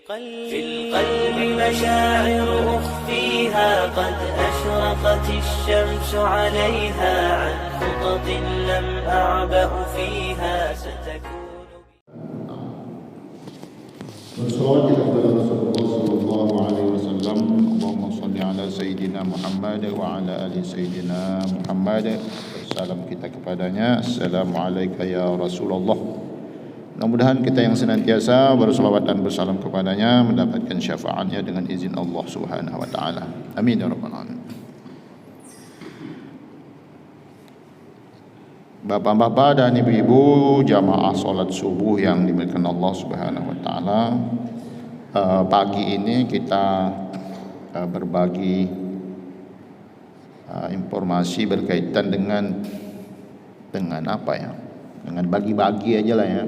في القلب مشاعر أخفيها قد أشرقت الشمس عليها عن خطط لم أعبأ فيها ستكون والصلاة kepada Rasulullah sallallahu alaihi wasallam. Allahumma salli ala sayyidina Muhammad wa ala ali sayyidina Muhammad. Salam kita kepadanya. Assalamualaikum ya Rasulullah. Mudah-mudahan kita yang senantiasa berselawat dan bersalam kepadanya mendapatkan syafaatnya dengan izin Allah Subhanahu wa taala. Amin ya rabbal alamin. Bapak-bapak dan ibu-ibu jamaah salat subuh yang dimuliakan Allah Subhanahu wa taala. Pagi ini kita berbagi informasi berkaitan dengan apa ya? Dengan bagi-bagi aja lah ya.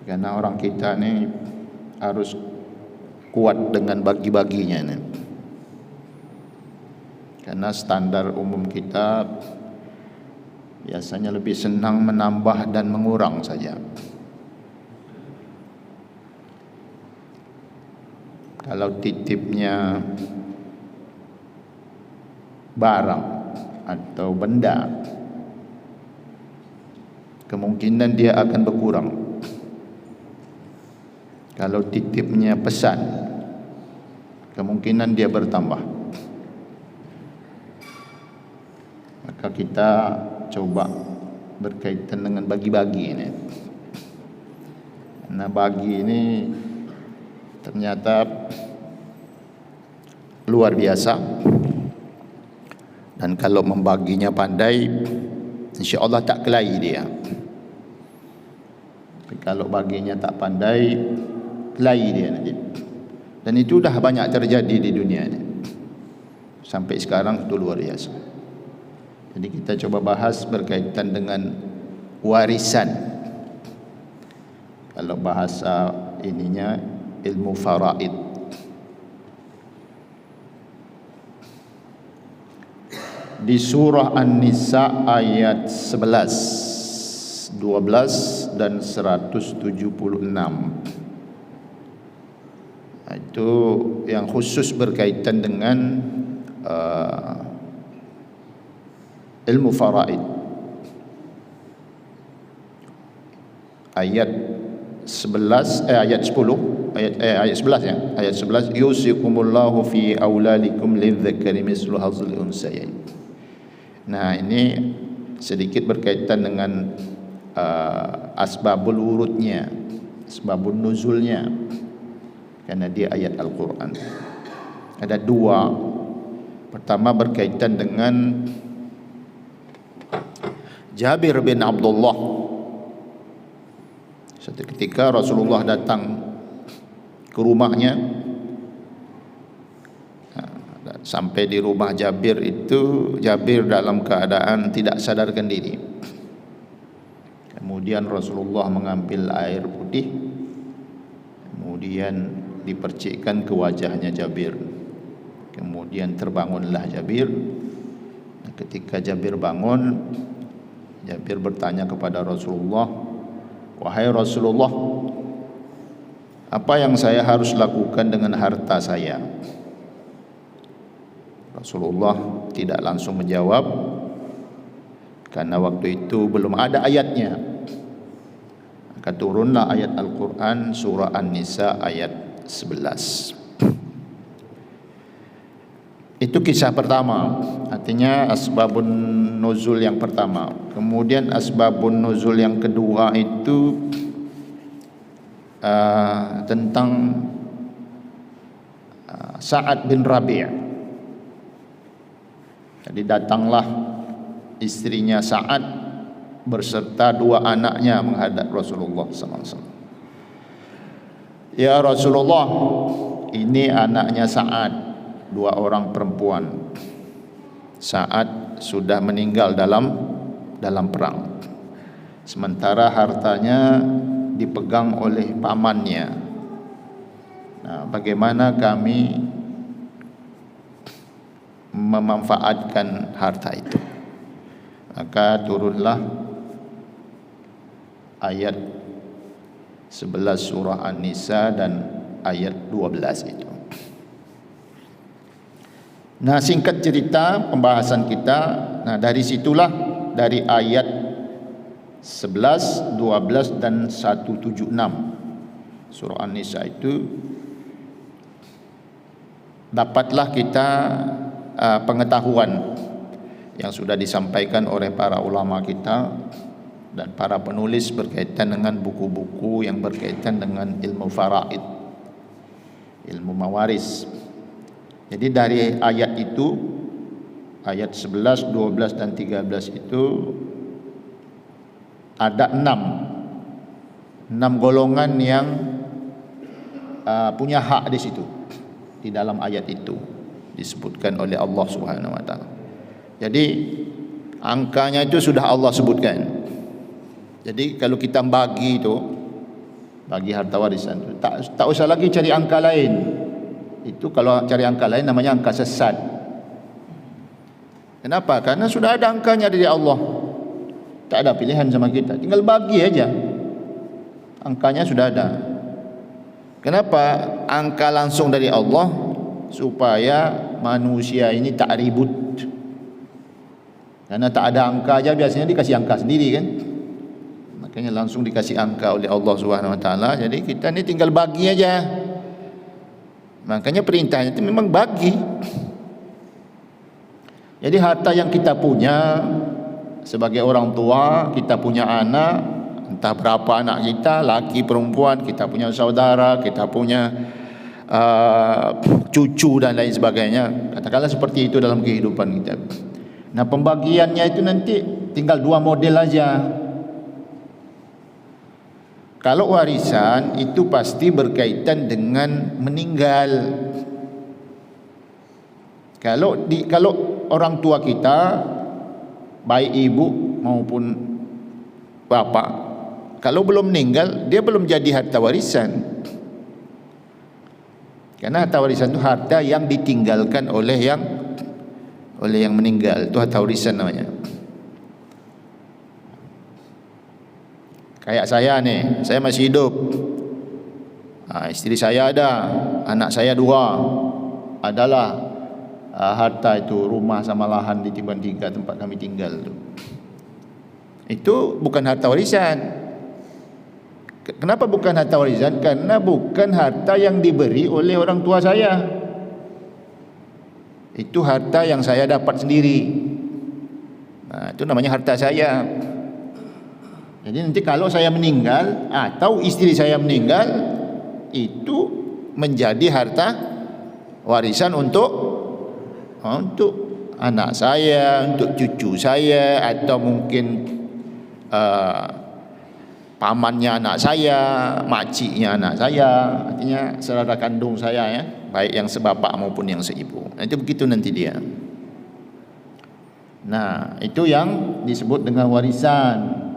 Karena orang kita ni harus kuat dengan bagi-baginya ni. Karena standar umum kita biasanya lebih senang menambah dan mengurang saja. Kalau titipnya barang atau benda, kemungkinan dia akan berkurang. Kalau titipnya pesan, kemungkinan dia bertambah. Maka kita coba berkaitan dengan bagi-bagi ini. Nah, bagi ini ternyata luar biasa. Dan kalau membaginya pandai, insya-Allah tak kelahi dia. Tapi kalau baginya tak pandai, kelahi dia nanti. Dan itu dah banyak terjadi di dunia ini. Sampai sekarang itu luar biasa. Jadi kita coba bahas berkaitan dengan warisan. Kalau bahasa ininya ilmu faraid. Di surah An-Nisa ayat 11, 12 dan 176. Itu yang khusus berkaitan dengan ilmu faraid. Ayat 11 ayat 10 ayat 11 ya. Ayat 11 yusikumullahu fi auladikum lidzakari mislu hadzil unsayain. Nah, ini sedikit berkaitan dengan asbabul wurudnya, asbabun nuzulnya. Karena dia ayat Al-Quran. Ada dua. Pertama berkaitan dengan Jabir bin Abdullah. Suatu ketika Rasulullah datang ke rumahnya. Sampai di rumah Jabir itu, Jabir dalam keadaan tidak sadarkan diri. Kemudian Rasulullah mengambil air putih, kemudian dipercikkan ke wajahnya Jabir. Kemudian terbangunlah Jabir. Ketika Jabir bangun, Jabir bertanya kepada Rasulullah, "Wahai Rasulullah, apa yang saya harus lakukan dengan harta saya?" Rasulullah tidak langsung menjawab, karena waktu itu belum ada ayatnya. Maka turunlah ayat Al-Quran surah An-Nisa ayat 11. Itu kisah pertama, artinya asbabun nuzul yang pertama. Kemudian asbabun nuzul yang kedua itu tentang Sa'ad bin Rabi'. Jadi datanglah istrinya Sa'ad berserta dua anaknya menghadap Rasulullah SAW. "Ya Rasulullah, ini anaknya Sa'ad, dua orang perempuan. Sa'ad sudah meninggal dalam perang. Sementara hartanya dipegang oleh pamannya. Nah, bagaimana kami memanfaatkan harta itu?" Maka turunlah ayat 11 surah An-Nisa dan ayat 12 itu. Nah, singkat cerita pembahasan kita, nah dari situlah, dari ayat 11, 12 dan 176 surah An-Nisa itu dapatlah kita pengetahuan yang sudah disampaikan oleh para ulama kita dan para penulis berkaitan dengan buku-buku yang berkaitan dengan ilmu faraid, ilmu mawaris. Jadi dari ayat itu, ayat 11, 12 dan 13 itu ada 6 golongan yang punya hak di situ. Di dalam ayat itu disebutkan oleh Allah Subhanahu wa taala. Jadi angkanya itu sudah Allah sebutkan. Jadi kalau kita bagi itu, bagi harta warisan itu, tak usah lagi cari angka lain. Itu kalau cari angka lain namanya angka sesat. Kenapa? Karena sudah ada angkanya dari Allah. Tak ada pilihan sama kita, tinggal bagi aja. Angkanya sudah ada. Kenapa angka langsung dari Allah? Supaya manusia ini tak ribut. Karena tak ada angka aja biasanya dikasih angka sendiri kan. Makanya langsung dikasih angka oleh Allah Subhanahu wa taala. Jadi kita ni tinggal bagi aja. Makanya perintahnya itu memang bagi. Jadi harta yang kita punya sebagai orang tua, kita punya anak, entah berapa anak kita, laki perempuan, kita punya saudara, kita punya cucu dan lain sebagainya. Katakanlah seperti itu dalam kehidupan kita. Nah, pembagiannya itu nanti tinggal 2 model aja. Kalau warisan itu pasti berkaitan dengan meninggal. Kalau orang tua kita, baik ibu maupun bapak, kalau belum meninggal, dia belum jadi harta warisan. Karena harta warisan itu harta yang ditinggalkan oleh yang meninggal. Itu harta warisan namanya. Kayak saya nih, saya masih hidup. Istri saya ada, anak saya 2. Adalah harta itu, rumah sama lahan di Tiban 3 tempat kami tinggal itu. Itu bukan harta warisan. Kenapa bukan harta warisan? Karena bukan harta yang diberi oleh orang tua saya. Itu harta yang saya dapat sendiri. Nah, itu namanya harta saya. Jadi nanti kalau saya meninggal atau istri saya meninggal, itu menjadi harta warisan untuk anak saya, untuk cucu saya, atau mungkin pamannya anak saya, makciknya anak saya, artinya saudara kandung saya ya, baik yang sebapak maupun yang seibu. Nah, itu begitu nanti dia. Nah, itu yang disebut dengan warisan.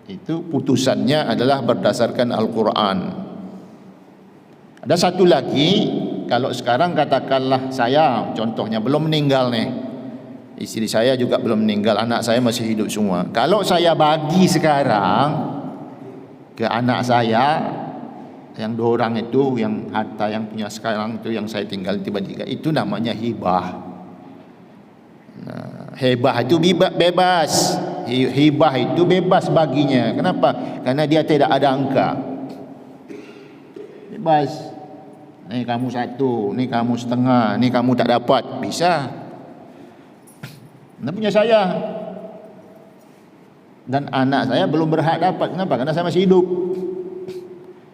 Itu putusannya adalah berdasarkan Al-Quran. Ada satu lagi, kalau sekarang katakanlah saya contohnya belum meninggal nih, istri saya juga belum meninggal, anak saya masih hidup semua. Kalau saya bagi sekarang ke anak saya yang 2 orang itu, yang harta yang punya sekarang itu, yang saya tinggal tiba-tiba, itu namanya hibah. Nah, hibah itu bebas. Hibah itu bebas baginya. Kenapa? Karena dia tidak ada angka. Bebas. Ni kamu 1, ni kamu setengah, ni kamu tak dapat, bisa. Nah, punya saya. Dan anak saya belum berhak dapat. Kenapa? Karena saya masih hidup.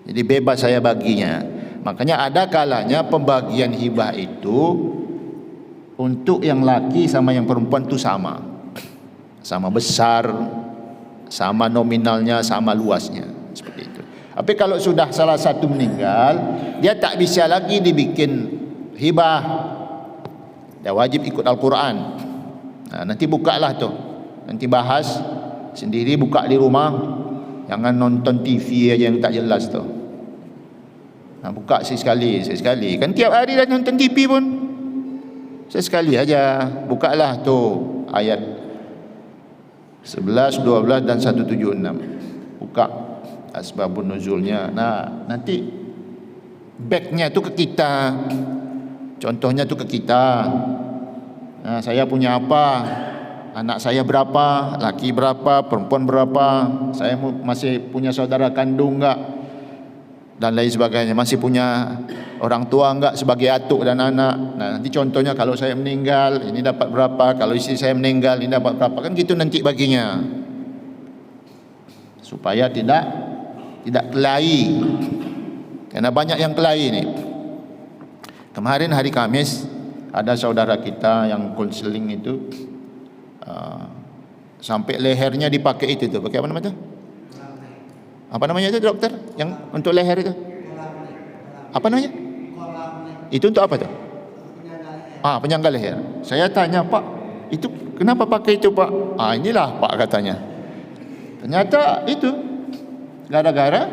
Jadi bebas saya baginya. Makanya ada kalanya pembagian hibah itu untuk yang laki sama yang perempuan itu sama besar, sama nominalnya, sama luasnya, seperti itu. Tapi kalau sudah salah satu meninggal, dia tak bisa lagi dibikin hibah. Dia wajib ikut Al-Quran. Nah, nanti bukalah tuh, nanti bahas sendiri, buka di rumah, jangan nonton TV aja yang tak jelas tuh. Nah, buka sekali. Kan tiap hari dah nonton TV pun. Sekali aja, bukalah tuh ayat 11, 12 dan 176. Buka asbabun nuzulnya. Nah, nanti backnya tu ke kita. Contohnya tu ke kita. Nah, saya punya apa? Anak saya berapa? Laki berapa? Perempuan berapa? Saya masih punya saudara kandung enggak? Dan lain sebagainya. Masih punya orang tua enggak sebagai atuk dan anak? Nah, nanti contohnya kalau saya meninggal, ini dapat berapa? Kalau istri saya meninggal, ini dapat berapa? Kan gitu nanti baginya. Supaya tidak kelahi. Karena banyak yang kelahi ni. Kemarin hari Khamis ada saudara kita yang konseling itu sampai lehernya dipakai itu tu. Pakai apa namanya tu? Apa namanya itu dokter? Yang untuk leher itu? Apa namanya? Itu untuk apa tu? Penyangga leher. Saya tanya, Pak, itu kenapa pakai itu, Pak? Inilah Pak katanya. Ternyata itu gara-gara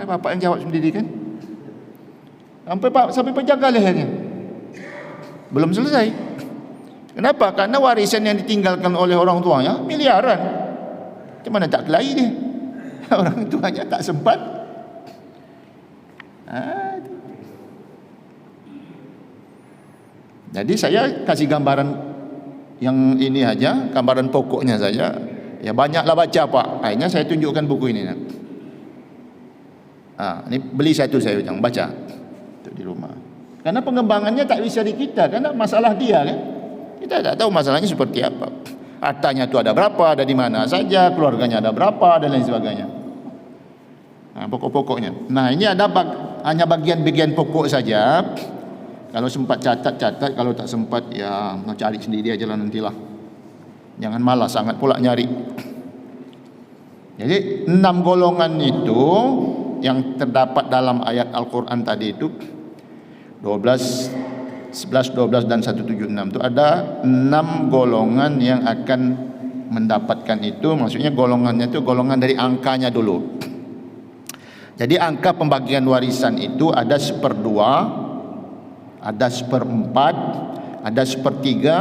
bapak yang jawab sendiri kan. Sampai penjaga lehernya. Belum selesai. Kenapa? Karena warisan yang ditinggalkan oleh orang tuanya miliaran. Di mana tak kelahi dia. Orang tuanya tak sempat. Jadi saya kasih gambaran yang ini aja, gambaran pokoknya saja. Ya banyaklah baca, Pak. Akhirnya saya tunjukkan buku ini. Ini beli satu saya bilang, baca untuk di rumah. Karena pengembangannya tak bisa di kita, karena masalah dia kan. Kita tak tahu masalahnya seperti apa. Hartanya itu ada berapa, ada di mana saja, keluarganya ada berapa, dan lain sebagainya. Pokok-pokoknya. Nah, ini ada hanya bagian-bagian pokok saja. Kalau sempat catat, kalau tak sempat ya mau cari sendiri aja lah nantilah. Jangan malas sangat pula nyari. Jadi 6 golongan itu yang terdapat dalam ayat Al-Quran tadi itu 11, 12 dan 176 itu ada 6 golongan yang akan mendapatkan itu. Maksudnya golongannya itu golongan dari angkanya dulu. Jadi angka pembagian warisan itu ada 1/2, ada 1/4, ada 1/3,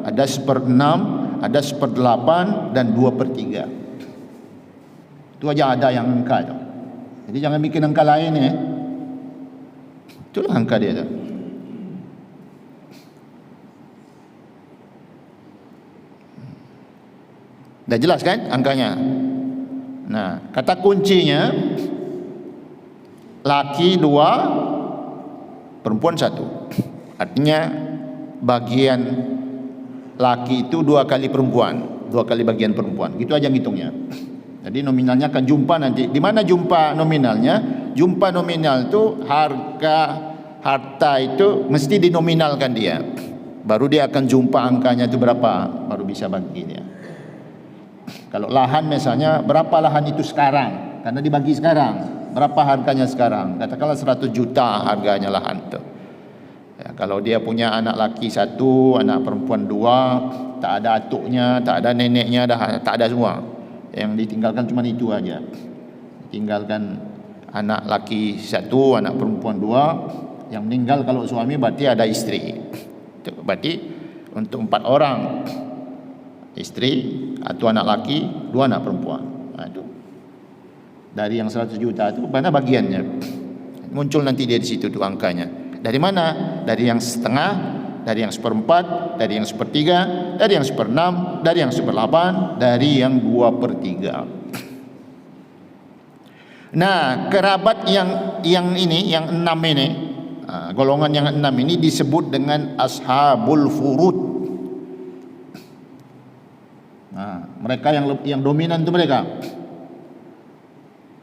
ada 1/6, ada 1/8 dan 2/3. Itu aja ada yang angka itu. Jadi jangan bikin angka lain ya. Itulah angka dia tu. Dah jelas kan angkanya? Nah, kata kuncinya laki 2, perempuan 1. Artinya bagian laki itu 2 kali perempuan, 2 kali bagian perempuan. Gitu aja ngitungnya. Jadi nominalnya akan jumpa nanti. Di mana jumpa nominalnya? Jumpa nominal itu harta itu mesti dinominalkan dia. Baru dia akan jumpa angkanya itu berapa, baru bisa bagi dia. Kalau lahan misalnya, berapa lahan itu sekarang? Karena dibagi sekarang. Berapa harganya sekarang? Katakanlah 100 juta harganya lahan itu. Ya, kalau dia punya anak laki 1, anak perempuan 2, tak ada atuknya, tak ada neneknya, tak ada semua. Yang ditinggalkan cuma itu aja. Tinggalkan anak laki 1, anak perempuan 2. Yang meninggal kalau suami berarti ada istri. Itu berarti untuk 4 orang. Istri atau anak laki, 2 anak perempuan. Itu dari yang 100 juta itu mana bagiannya? Muncul nanti dia di situ tuh angkanya. Dari mana? Dari yang setengah, dari yang 1/4, dari yang 1/3, dari yang 1/6, dari yang 1/8, dari yang 2/3. Nah, kerabat yang ini, yang 6 ini, golongan yang 6 ini disebut dengan ashabul furud. Mereka yang dominan tu mereka.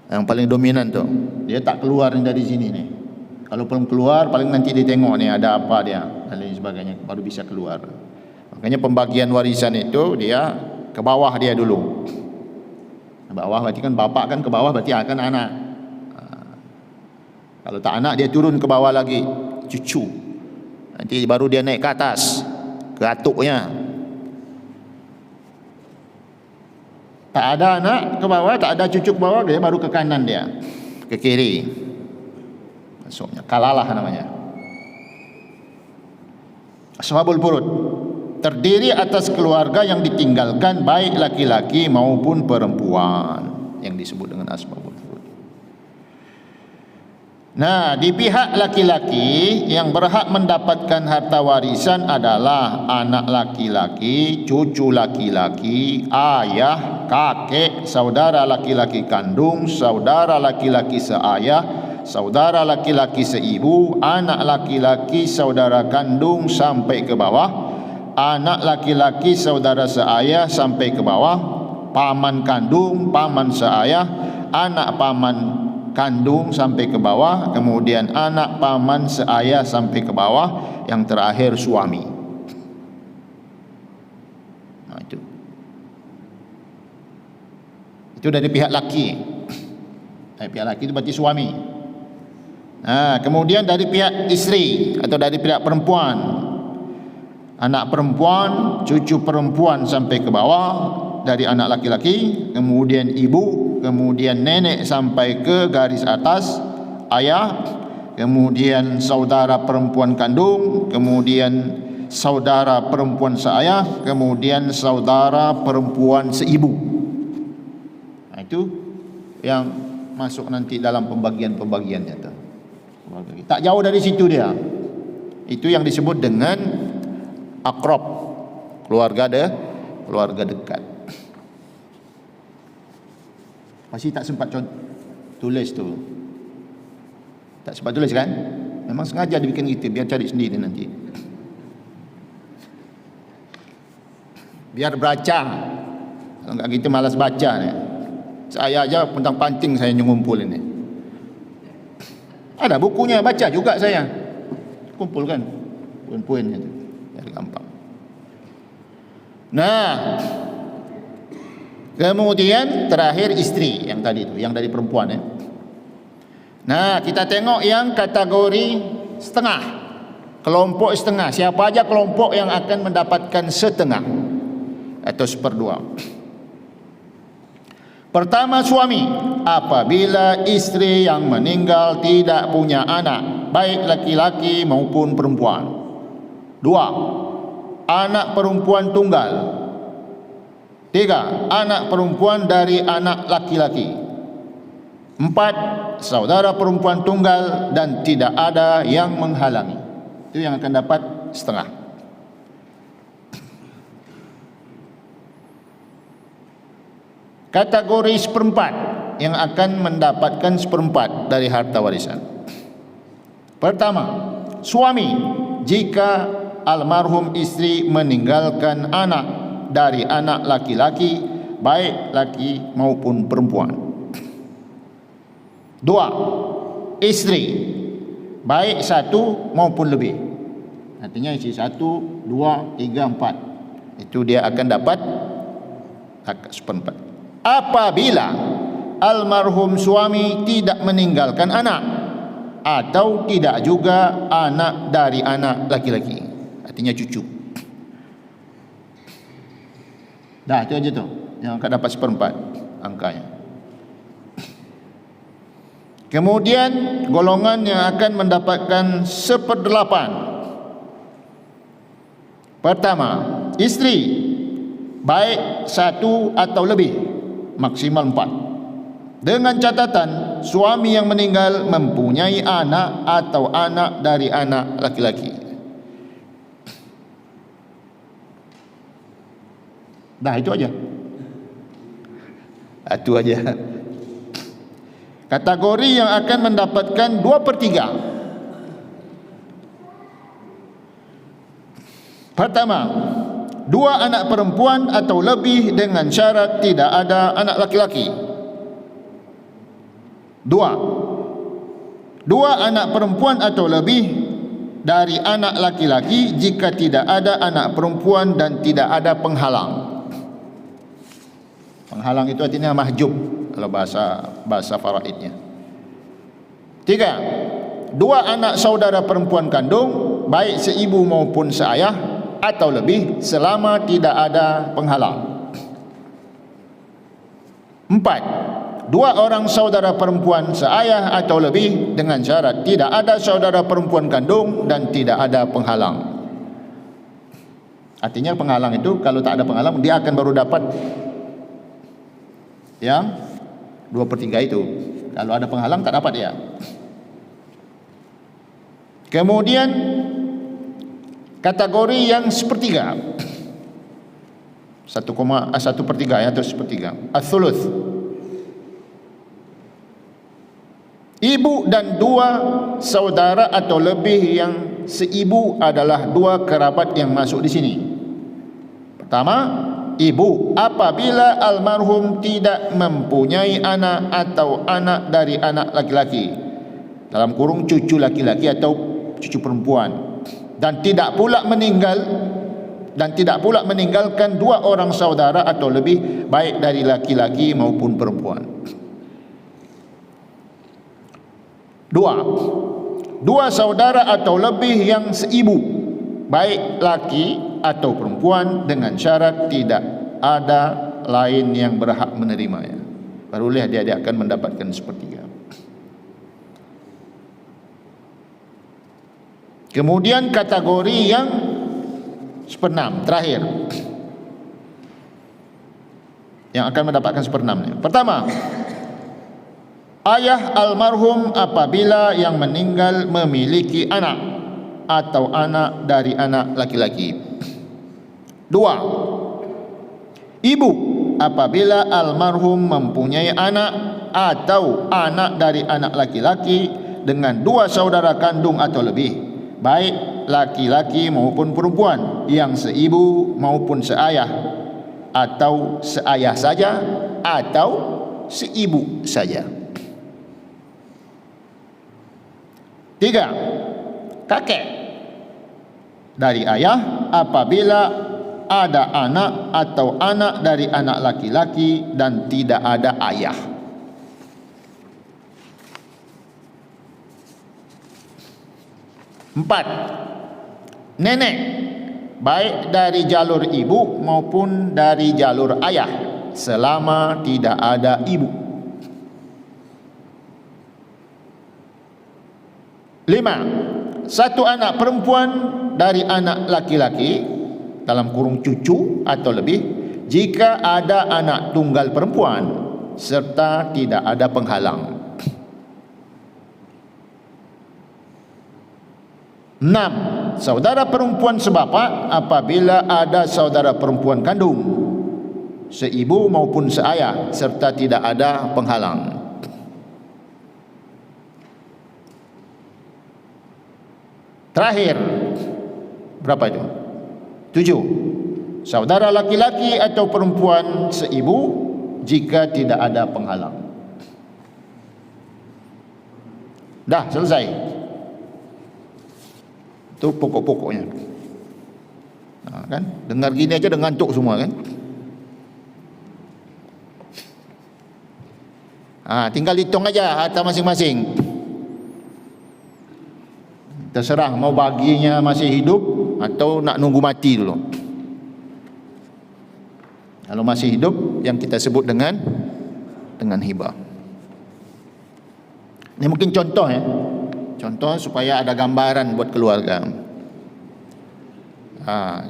Yang paling dominan tu. Dia tak keluar dari sini ni. Kalau belum keluar, paling nanti dia tengok ni ada apa dia dan lain sebagainya, baru bisa keluar. Makanya pembagian warisan itu dia ke bawah dia dulu. Ke bawah berarti kan bapak kan ke bawah berarti akan anak. Kalau tak anak dia turun ke bawah lagi, cucu. Nanti baru dia naik ke atas, ke atuknya. Tak ada anak ke bawah, tak ada cucu ke bawah, dia baru ke kanan dia, ke kiri. Maksudnya kalalah namanya. Ashabul furud terdiri atas keluarga yang ditinggalkan baik laki-laki maupun perempuan. yang disebut dengan asbabul furud. Nah, di pihak laki-laki yang berhak mendapatkan harta warisan adalah anak laki-laki, cucu laki-laki, ayah, kakek, saudara laki-laki kandung, saudara laki-laki seayah, saudara laki-laki seibu, anak laki-laki saudara kandung sampai ke bawah, anak laki-laki saudara seayah sampai ke bawah, paman kandung, paman seayah, anak paman kandung sampai ke bawah, kemudian anak paman seayah sampai ke bawah, yang terakhir suami. Nah, itu dari pihak laki. Dari pihak laki itu berarti suami. Nah, kemudian dari pihak istri atau dari pihak perempuan, anak perempuan, cucu perempuan sampai ke bawah dari anak laki-laki, kemudian ibu, kemudian nenek sampai ke garis atas ayah, kemudian saudara perempuan kandung, kemudian saudara perempuan seayah, kemudian saudara perempuan seibu. Nah, itu yang masuk nanti dalam pembagian-pembagiannya tuh. Tak jauh dari situ dia. Itu yang disebut dengan akrab, keluarga dekat. Masih tak sempat tulis tu. Tak sempat tulis kan? Memang sengaja dibikin gitu biar cari sendiri nanti. Biar baca. Kalau enggak gitu malas baca ni. Saya aja puntang-panting saya ngumpul ini. Ada bukunya, baca juga saya. Kumpulkan poin-poinnya tu. Biar gampang. Nah, kemudian terakhir istri yang tadi itu, yang dari perempuan ya. Nah, kita tengok yang kategori setengah. Kelompok setengah. Siapa aja kelompok yang akan mendapatkan setengah atau seperdua. Pertama, suami. Apabila istri yang meninggal tidak punya anak, baik laki-laki maupun perempuan. 2. Anak perempuan tunggal. 3. Anak perempuan dari anak laki-laki. 4. Saudara perempuan tunggal dan tidak ada yang menghalangi. Itu yang akan dapat setengah. Kategori seperempat yang akan mendapatkan seperempat dari harta warisan. Pertama, suami jika almarhum istri meninggalkan anak dari anak laki-laki, baik laki maupun perempuan. 2. Istri, baik satu maupun lebih. Artinya istri 1, 2, 3, 4. Itu dia akan dapat seperempat. Apabila almarhum suami tidak meninggalkan anak atau tidak juga anak dari anak laki-laki, artinya cucu. Dah, itu aja tu yang akan dapat seperempat angkanya. Kemudian golongan yang akan mendapatkan seperdelapan. Pertama, istri, baik satu atau lebih, maksimal 4. Dengan catatan suami yang meninggal mempunyai anak atau anak dari anak laki-laki. Dah, itu aja. Itu aja. Kategori yang akan mendapatkan 2/3. Pertama, 2 anak perempuan atau lebih dengan syarat tidak ada anak laki-laki. 2 anak perempuan atau lebih dari anak laki-laki jika tidak ada anak perempuan dan tidak ada penghalang. Penghalang itu artinya mahjub kalau bahasa faraidnya. 3. 2 anak saudara perempuan kandung, baik seibu maupun seayah atau lebih selama tidak ada penghalang. 4. 2 orang saudara perempuan seayah atau lebih dengan syarat tidak ada saudara perempuan kandung dan tidak ada penghalang. Artinya penghalang itu kalau tak ada penghalang dia akan baru dapat yang 2/3 itu. Kalau ada penghalang tak dapat dia. Kemudian kategori yang 1/3, 1/3 ya, atau 1/3, ats-tsuluts. Ibu dan 2 saudara atau lebih yang seibu adalah 2 kerabat yang masuk di sini. Pertama, ibu apabila almarhum tidak mempunyai anak atau anak dari anak laki-laki, dalam kurung cucu laki-laki atau cucu perempuan, dan tidak pula meninggalkan 2 orang saudara atau lebih, baik dari laki-laki maupun perempuan. 2 saudara atau lebih yang seibu, baik laki atau perempuan, dengan syarat tidak ada lain yang berhak menerimanya, barulah dia akan mendapatkan 1/3. Kemudian kategori yang 1/6 terakhir, yang akan mendapatkan 1/6. Pertama, ayah almarhum apabila yang meninggal memiliki anak atau anak dari anak laki-laki. 2, ibu apabila almarhum mempunyai anak atau anak dari anak laki-laki dengan 2 saudara kandung atau lebih, baik laki-laki maupun perempuan, yang seibu maupun seayah, atau seayah saja atau seibu saja. 3, kakek dari ayah apabila ada anak atau anak dari anak laki-laki dan tidak ada ayah. 4, nenek baik dari jalur ibu maupun dari jalur ayah selama tidak ada ibu. 5, 1 anak perempuan dari anak laki-laki, dalam kurung cucu atau lebih, jika ada anak tunggal perempuan serta tidak ada penghalang. 6, saudara perempuan sebapa apabila ada saudara perempuan kandung, seibu maupun seayah, serta tidak ada penghalang. Terakhir, berapa itu? 7, saudara laki-laki atau perempuan seibu jika tidak ada penghalang. Dah selesai. Itu pokok-pokoknya. Nah, kan? Dengar gini aja dah ngantuk semua kan? Tinggal hitung aja harta masing-masing. Terserah mau baginya masih hidup atau nak nunggu mati dulu. Kalau masih hidup, yang kita sebut dengan hibah. Ini mungkin contoh ya. Contoh supaya ada gambaran buat keluarga.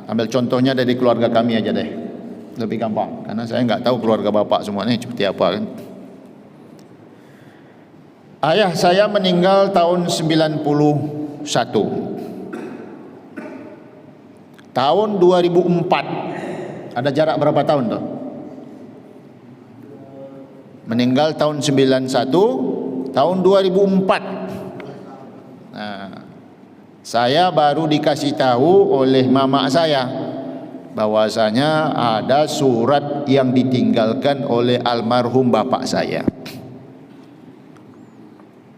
Ambil contohnya dari keluarga kami aja deh, lebih gampang. Karena saya nggak tahu keluarga bapak semuanya seperti apa kan. Ayah saya meninggal tahun 91. Tahun 2004. Ada jarak berapa tahun tuh? Meninggal tahun 91, tahun 2004. Saya baru dikasih tahu oleh mama saya bahwasanya ada surat yang ditinggalkan oleh almarhum bapak saya.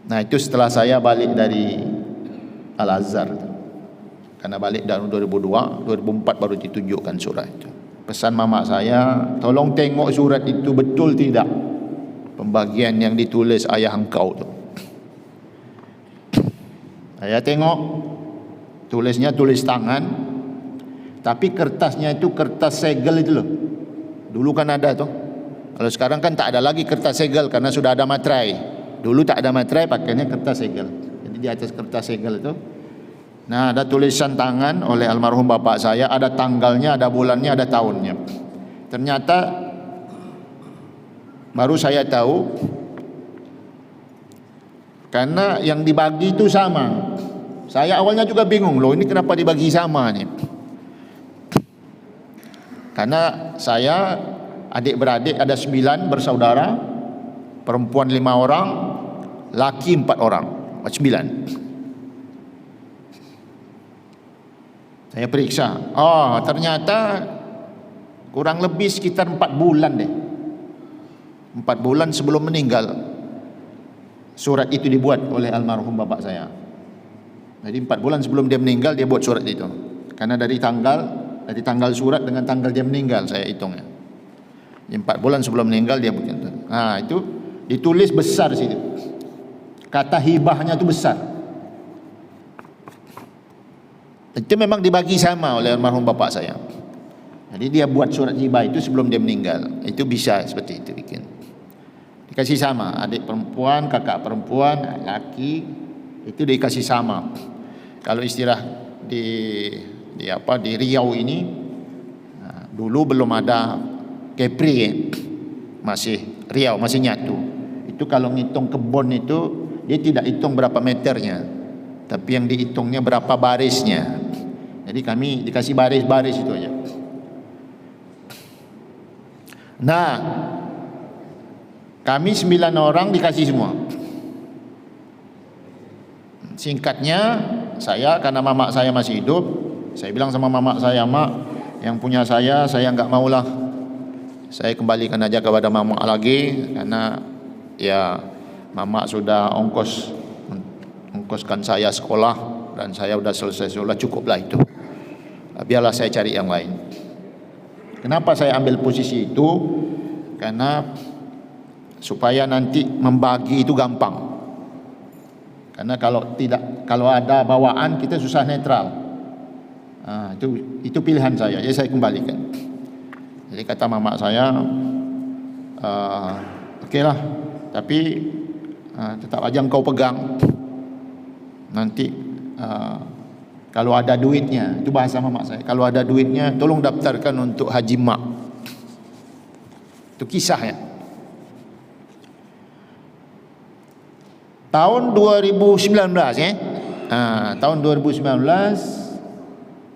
Nah, itu setelah saya balik dari Al-Azhar. Karena balik tahun 2002, 2004 baru ditunjukkan surat itu. Pesan mama saya, tolong tengok surat itu betul tidak pembagian yang ditulis ayah engkau tu. Saya tengok, tulisnya tulis tangan, tapi kertasnya itu kertas segel itu loh. Dulu kan ada tuh. Kalau sekarang kan tak ada lagi kertas segel karena sudah ada materai. Dulu tak ada materai, pakainya kertas segel. Jadi di atas kertas segel itu, nah ada tulisan tangan oleh almarhum bapak saya, ada tanggalnya, ada bulannya, ada tahunnya. Ternyata baru saya tahu Karena yang dibagi itu sama. Saya awalnya juga bingung, loh ini kenapa dibagi sama nih? Karena saya adik-beradik ada 9 bersaudara, perempuan 5 orang, laki 4 orang, 9. Saya periksa, oh ternyata kurang lebih sekitar 4 bulan deh. 4 bulan sebelum meninggal surat itu dibuat oleh almarhum bapak saya. Jadi 4 bulan sebelum dia meninggal dia buat surat itu. Karena dari tanggal surat dengan tanggal dia meninggal saya hitungnya. 4 bulan sebelum meninggal dia buat itu. Nah, itu ditulis besar situ. Kata hibahnya itu besar. Itu memang dibagi sama oleh almarhum bapak saya. Jadi dia buat surat hibah itu sebelum dia meninggal. Itu bisa seperti itu bikin. Dikasih sama, adik perempuan, kakak perempuan, laki itu dikasih sama. Kalau istilah di Riau ini, dulu belum ada kepri, masih Riau masih nyatu. Itu kalau ngitung kebun itu dia tidak hitung berapa meternya, tapi yang dihitungnya berapa barisnya. Jadi kami dikasih baris-baris itu aja. Nah, kami 9 orang dikasih semua. Singkatnya, saya karena mamak saya masih hidup, saya bilang sama mamak saya, mak, yang punya saya enggak maulah. Saya kembalikan aja kepada mamak lagi, karena ya mamak sudah ongkoskan saya sekolah dan saya sudah selesai sekolah, cukuplah itu. Biarlah saya cari yang lain. Kenapa saya ambil posisi itu? Karena supaya nanti membagi itu gampang. Karena kalau ada bawaan kita susah netral. Itu pilihan saya. Jadi saya kembalikan. Jadi kata mamak saya, okeylah, tapi tetap aja engkau pegang. Nanti kalau ada duitnya, itu bahasa mamak saya, kalau ada duitnya tolong daftarkan untuk haji mak. Itu kisahnya. Tahun 2019 tahun 2019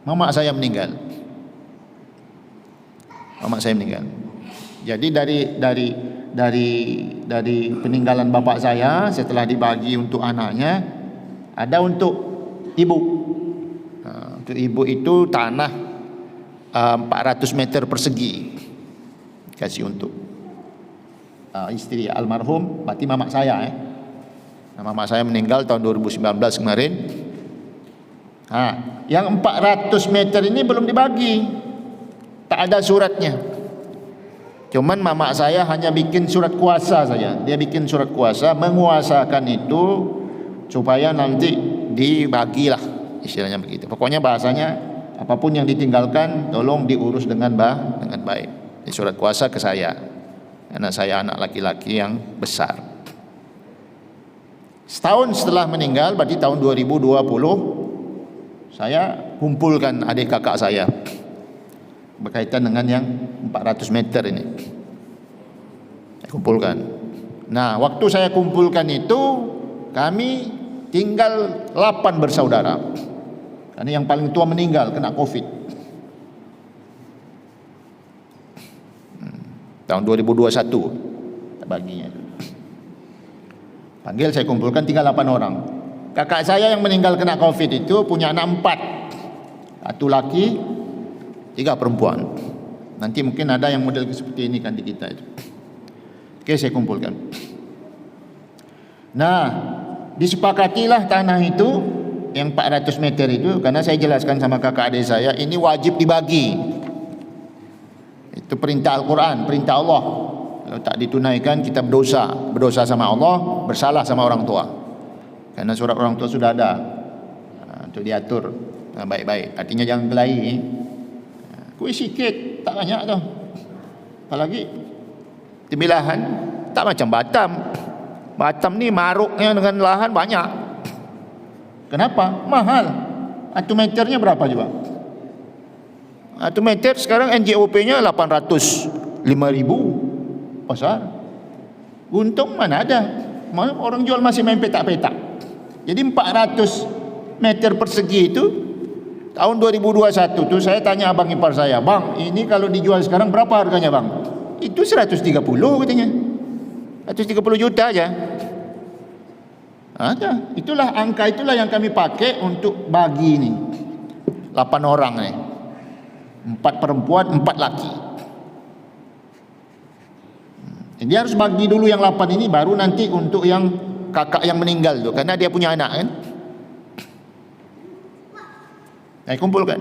mamak saya meninggal. Mamak saya meninggal. Jadi dari peninggalan bapak saya setelah dibagi untuk anaknya, ada untuk ibu. Untuk ibu itu tanah 400 meter persegi kasih untuk istri almarhum, berarti mamak saya. Mamak saya meninggal tahun 2019 kemarin. Yang 400 meter ini belum dibagi, tak ada suratnya. Cuman mamak saya hanya bikin surat kuasa saja. Dia bikin surat kuasa menguasakan itu supaya nanti dibagilah, istilahnya begitu. Pokoknya bahasanya apapun yang ditinggalkan tolong diurus dengan baik. Di surat kuasa ke saya, karena saya anak laki-laki yang besar. Setahun setelah meninggal, berarti tahun 2020, saya kumpulkan adik kakak saya berkaitan dengan yang 400 meter ini. Saya kumpulkan. Nah, waktu saya kumpulkan itu, kami tinggal 8 bersaudara. Karena yang paling tua meninggal kena COVID. Tahun 2021 baginya. Panggil, saya kumpulkan tinggal 8 orang. Kakak saya yang meninggal kena COVID itu punya anak 4. 1 laki, 3 perempuan. Nanti mungkin ada yang model seperti ini kan di kita itu. Oke, saya kumpulkan. Nah, disepakatilah tanah itu yang 400 meter itu, karena saya jelaskan sama kakak adik saya, ini wajib dibagi. Itu perintah Al-Quran, perintah Allah. Kalau tak ditunaikan kita berdosa sama Allah, bersalah sama orang tua. Karena surat orang tua sudah ada untuk diatur baik-baik. Artinya jangan kelahi. Kuih sikit, tak banyak tu. Apalagi tembilahan, tak macam Batam. Batam ni maruknya dengan lahan banyak. Kenapa? Mahal. 1 meternya berapa juga? 1 meter sekarang NJOP-nya 805.000. Pasar. Untung mana ada. Orang jual masih main petak-petak. Jadi 400 meter persegi itu tahun 2021 tu saya tanya abang ipar saya, "Bang, ini kalau dijual sekarang berapa harganya, Bang?" "Itu 130 katanya. 130 juta aja." Ada. Itulah angka, itulah yang kami pakai untuk bagi ni 8 orang ni, 4 perempuan 4 laki. Jadi harus bagi dulu yang 8 ini, baru nanti untuk yang kakak yang meninggal tu, karena dia punya anak kan. Saya kumpulkan.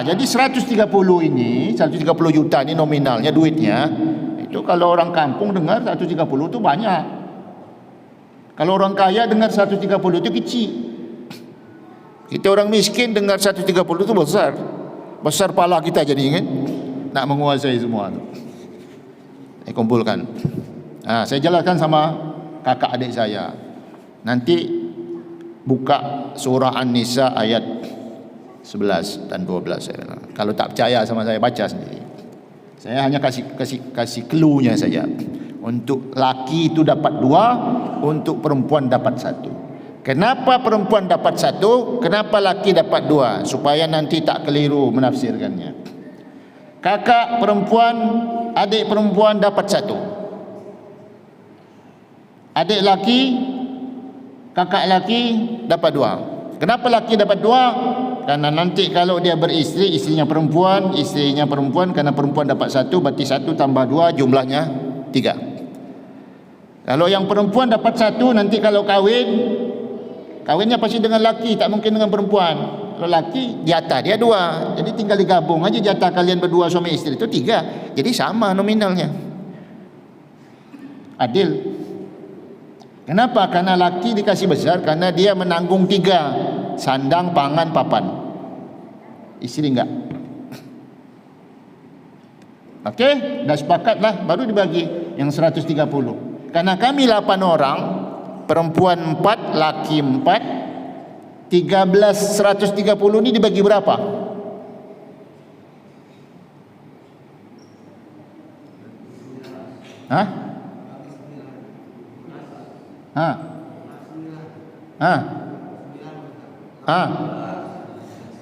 Jadi 130 ini, 130 juta ni nominalnya, duitnya. Itu kalau orang kampung dengar 130 tu banyak. Kalau orang kaya dengar 130 itu kecil. Kita orang miskin dengar 130 itu besar. Besar pala kita jadi kan, nak menguasai semua tu. Saya kumpulkan. Saya jelaskan sama kakak adik saya. Nanti buka surah An-Nisa ayat 11 dan 12 saya. Kalau tak percaya sama saya, baca sendiri. Saya hanya kasih clue-nya saja. Untuk laki itu dapat 2, untuk perempuan dapat 1. Kenapa perempuan dapat 1? Kenapa laki dapat 2? Supaya nanti tak keliru menafsirkannya. Kakak perempuan, adik perempuan dapat 1. Adik laki, kakak laki dapat 2. Kenapa laki dapat 2? Karena nanti kalau dia beristri, istrinya perempuan, karena perempuan dapat 1, berarti 1 tambah 2 jumlahnya 3. Kalau yang perempuan dapat 1, nanti kalau kawinnya pasti dengan laki, tak mungkin dengan perempuan. Kalau laki, jatah dia 2, jadi tinggal digabung aja jatah kalian berdua suami istri itu 3, jadi sama nominalnya, adil. Kenapa? Karena laki dikasih besar, karena dia menanggung 3, sandang, pangan, papan. Istri enggak. Okey, dah sepakatlah, baru dibagi yang 130. Karena kami 8 orang, perempuan 4, laki 4, 130 ni dibagi berapa? Hah? Hah? Hah? Hah?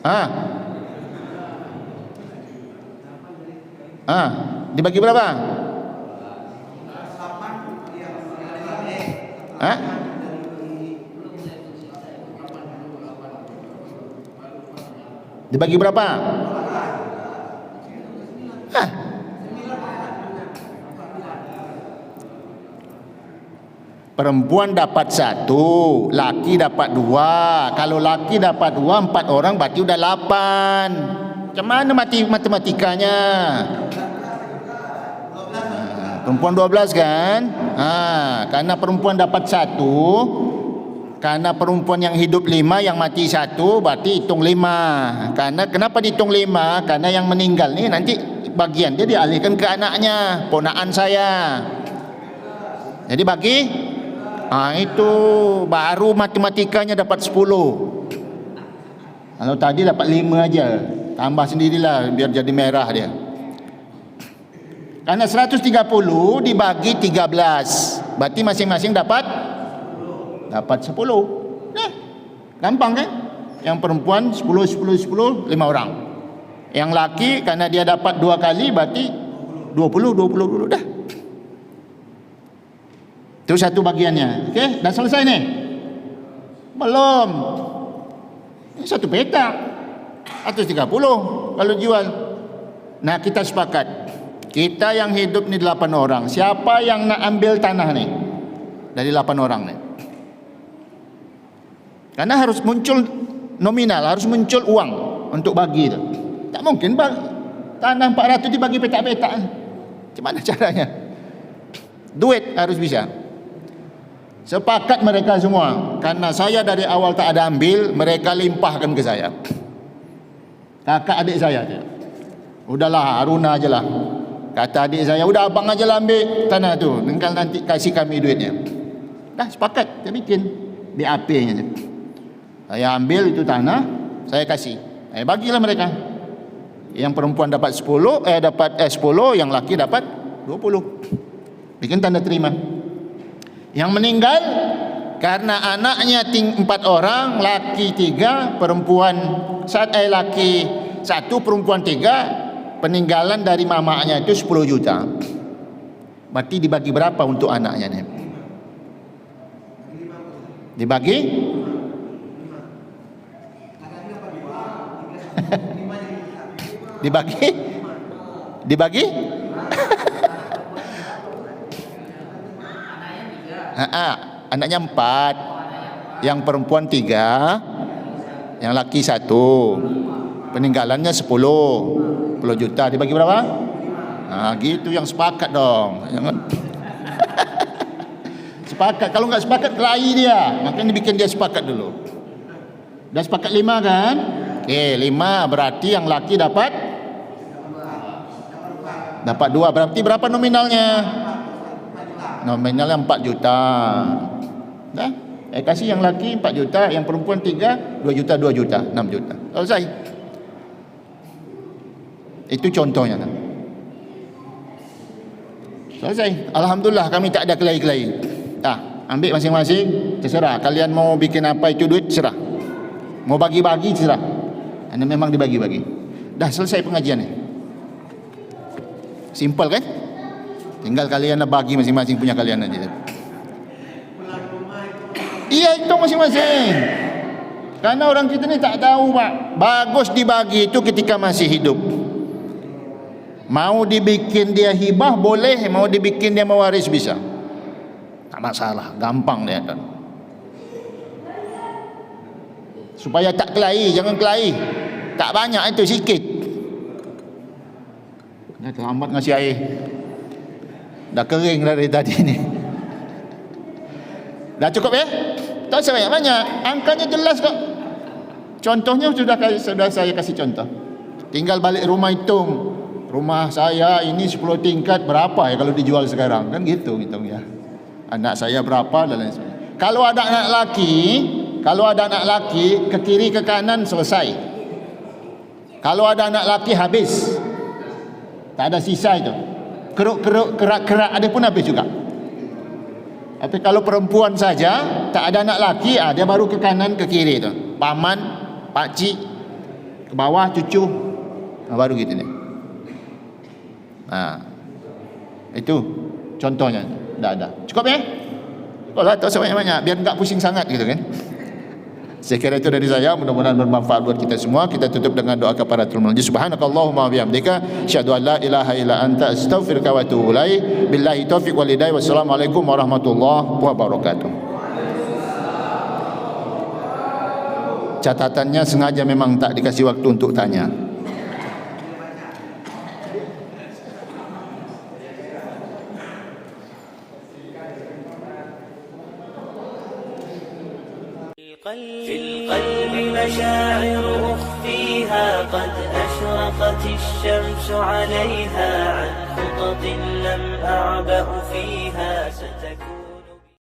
Hah? Hah? Dibagi berapa? Hah? Dibagi berapa? Hah? Perempuan dapat 1, laki dapat 2. Kalau laki dapat 2, 4 orang berarti udah 8. Macam mana matematikanya? Perempuan 12 kan? Karena perempuan dapat 1, karena perempuan yang hidup 5, yang mati 1, berarti hitung 5. Karena kenapa dihitung 5? Karena yang meninggal ni nanti bagian dia dialihkan ke anaknya, ponakan saya. Jadi bagi itu baru matematikanya dapat 10. Kalau tadi dapat 5 aja, tambah sendirilah biar jadi merah dia. Karena 130 dibagi 13, berarti masing-masing dapat 10. Gampang kan? Yang perempuan 10, 5 orang. Yang laki karena dia dapat 2 kali, berarti 20 dah. Itu satu bagiannya. Okey, dah selesai ni? Belum. Ini satu petak 130 kalau jual. Nah, kita sepakat, kita yang hidup ni 8 orang, siapa yang nak ambil tanah ni dari 8 orang ni? Karena harus muncul nominal, harus muncul uang untuk bagi tu. Tak mungkin tanah 400 dibagi petak-petak. Macam mana caranya? Duit harus bisa. Sepakat mereka semua. Karena saya dari awal tak ada ambil, mereka limpahkan ke saya. Kakak adik saya je. Udahlah, Haruna aje lah. Kata adik saya, udah abang aje lah ambil tanah tu, tinggal nanti kasih kami duitnya. Dah sepakat, saya bikin BAP-nya je. Saya ambil itu tanah, saya kasih. Bagilah mereka. Yang perempuan dapat 10, yang laki dapat 20. Bikin tanda terima. Yang meninggal karena anaknya 4 orang, laki 3, perempuan laki 1, perempuan 3. Peninggalan dari mamanya itu 10 juta. Berarti dibagi berapa untuk anaknya ni? Dibagi? Dibagi? Anaknya 4, yang perempuan 3, yang laki 1. Peninggalannya 10 juta. Dibagi berapa? Gitu yang sepakat dong. Jangan sepakat. Kalau nggak sepakat kelahi dia. Makanya bikin dia sepakat dulu. Dah sepakat 5 kan? Okey, 5 berarti yang laki dapat 2. Berarti berapa nominalnya? Nominalnya 4 juta. Dah? Kasih yang laki 4 juta, yang perempuan 3, 2 juta, 2 juta, 6 juta. Selesai. Itu contohnya. Selesai. Alhamdulillah kami tak ada kelahi-kelahi. Ambil masing-masing, terserah. Kalian mau bikin apa itu duit, terserah. Mau bagi-bagi, terserah. Anda memang dibagi-bagi. Dah selesai pengajian ni. Simple kan? Tinggal kalian bagi masing-masing punya kalian aja. Iya, itu masing-masing. Karena orang kita ni tak tahu, Pak. Bagus dibagi itu ketika masih hidup. Mau dibikin dia hibah boleh, mau dibikin dia mewaris bisa. Tak masalah, gampang dia kan. Supaya tak kelahi, jangan kelahi. Tak banyak itu, sikit. Dah terlambat ngasih air. Dah kering dari tadi ni. Dah cukup ya? Tak usah banyak-banyak. Angkanya jelas kok. Contohnya sudah saya kasih contoh. Tinggal balik rumah hitung. Rumah saya ini 10 tingkat berapa ya kalau dijual sekarang? Kan gitu hitung ya. Anak saya berapa dan lain sebagainya. Kalau ada anak laki, ke kiri ke kanan selesai. Kalau ada anak laki habis. Tak ada sisa itu. Keruk-keruk, kerak-kerak ada pun habis juga. Tapi kalau perempuan saja, tak ada anak laki, dia baru ke kanan ke kiri itu. Paman, pakcik, ke bawah cucu. Baru gitu ni. Itu contohnya. Dah ada. Cukup ya? Kalau tak usah banyak-banyak biar enggak pusing sangat gitu kan. Saya kira itu dari saya, mudah-mudahan bermanfaat buat kita semua. Kita tutup dengan doa kafaratul majlis. Subhanakallahumma wa bihamdika asyhadu an la ilaha illa anta astaghfiruka wa atubu ilaik. Billahi taufiq wal hidayah. Wassalamualaikum warahmatullahi wabarakatuh. Catatannya sengaja memang tak dikasih waktu untuk tanya. في القلب مشاعر أخفيها قد أشرقت الشمس عليها عن خطط لم أعبأ فيها ستكون